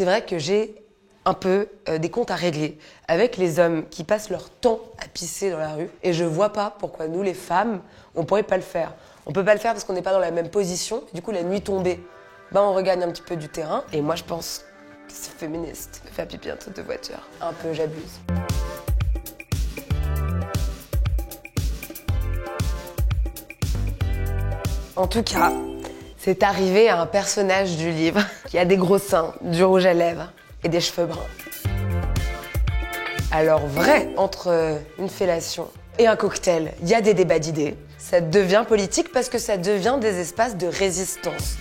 c'est vrai que j'ai un peu des comptes à régler avec les hommes qui passent leur temps à pisser dans la rue. Et je vois pas pourquoi nous, les femmes, on pourrait pas le faire. On peut pas le faire parce qu'on n'est pas dans la même position. Du coup, la nuit tombée, on regagne un petit peu du terrain. Et moi, je pense que c'est féministe de faire pipi en dessous de voiture. Un peu, j'abuse. En tout cas, c'est arrivé à un personnage du livre qui a des gros seins, du rouge à lèvres et des cheveux bruns. Alors vrai, entre une fellation et un cocktail, il y a des débats d'idées. Ça devient politique parce que ça devient des espaces de résistance.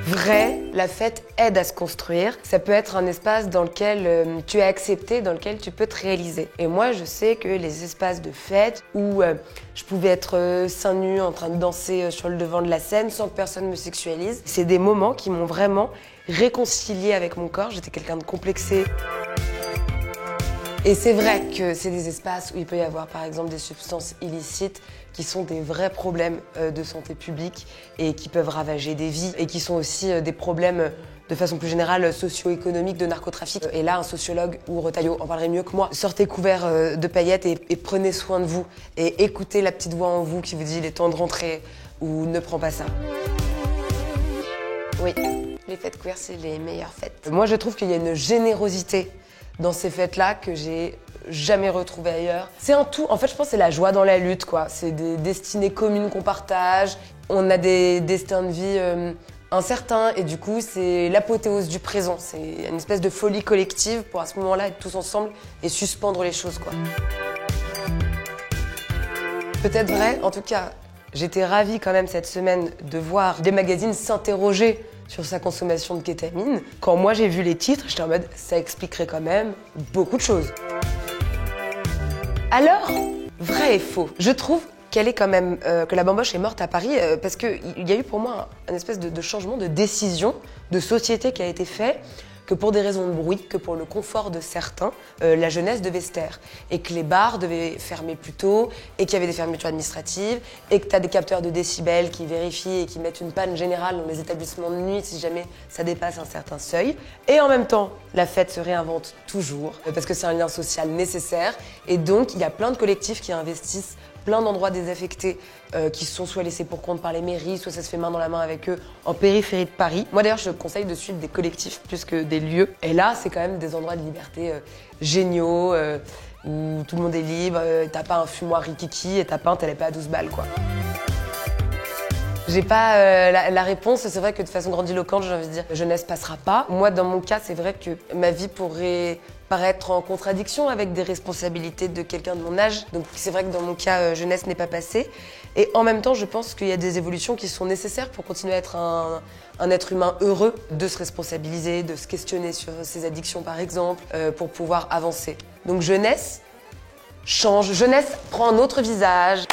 Vrai, la fête aide à se construire. Ça peut être un espace dans lequel tu es accepté, dans lequel tu peux te réaliser. Et moi, je sais que les espaces de fête où je pouvais être seins nus en train de danser sur le devant de la scène sans que personne me sexualise, c'est des moments qui m'ont vraiment réconciliée avec mon corps. J'étais quelqu'un de complexé. Et c'est vrai que c'est des espaces où il peut y avoir par exemple des substances illicites qui sont des vrais problèmes de santé publique et qui peuvent ravager des vies et qui sont aussi des problèmes de façon plus générale socio-économique de narcotrafic. Et là, un sociologue ou Retailleau en parlerait mieux que moi. Sortez couverts de paillettes et prenez soin de vous et écoutez la petite voix en vous qui vous dit il est temps de rentrer ou ne prends pas ça. Oui, les fêtes queer, c'est les meilleures fêtes. Moi, je trouve qu'il y a une générosité dans ces fêtes-là que j'ai jamais retrouvées ailleurs. C'est un tout. En fait, je pense que c'est la joie dans la lutte, quoi. C'est des destinées communes qu'on partage. On a des destins de vie incertains et du coup, c'est l'apothéose du présent. C'est une espèce de folie collective pour à ce moment-là être tous ensemble et suspendre les choses, quoi. Peut-être vrai. En tout cas, j'étais ravie quand même cette semaine de voir des magazines s'interroger sur sa consommation de kétamine. Quand moi j'ai vu les titres, j'étais en mode ça expliquerait quand même beaucoup de choses. Alors, vrai et faux, je trouve qu'elle est quand même que la bamboche est morte à Paris parce qu'il y a eu pour moi un espèce de changement de décision de société qui a été fait, que pour des raisons de bruit, que pour le confort de certains, la jeunesse devait se taire. Et que les bars devaient fermer plus tôt, et qu'il y avait des fermetures administratives, et que tu as des capteurs de décibels qui vérifient et qui mettent une panne générale dans les établissements de nuit si jamais ça dépasse un certain seuil. Et en même temps, la fête se réinvente toujours, parce que c'est un lien social nécessaire. Et donc, il y a plein de collectifs qui investissent plein d'endroits désaffectés qui sont soit laissés pour compte par les mairies, soit ça se fait main dans la main avec eux en périphérie de Paris. Moi d'ailleurs, je conseille de suivre des collectifs plus que des lieux. Et là, c'est quand même des endroits de liberté géniaux, où tout le monde est libre, t'as pas un fumoir rikiki et ta pinte, elle est pas à 12 balles, quoi. J'ai pas la réponse, c'est vrai que de façon grandiloquente, j'ai envie de dire jeunesse passera pas. Moi, dans mon cas, c'est vrai que ma vie pourrait paraître en contradiction avec des responsabilités de quelqu'un de mon âge. Donc c'est vrai que dans mon cas, jeunesse n'est pas passée. Et en même temps, je pense qu'il y a des évolutions qui sont nécessaires pour continuer à être un être humain heureux, de se responsabiliser, de se questionner sur ses addictions par exemple, pour pouvoir avancer. Donc jeunesse change, jeunesse prend un autre visage.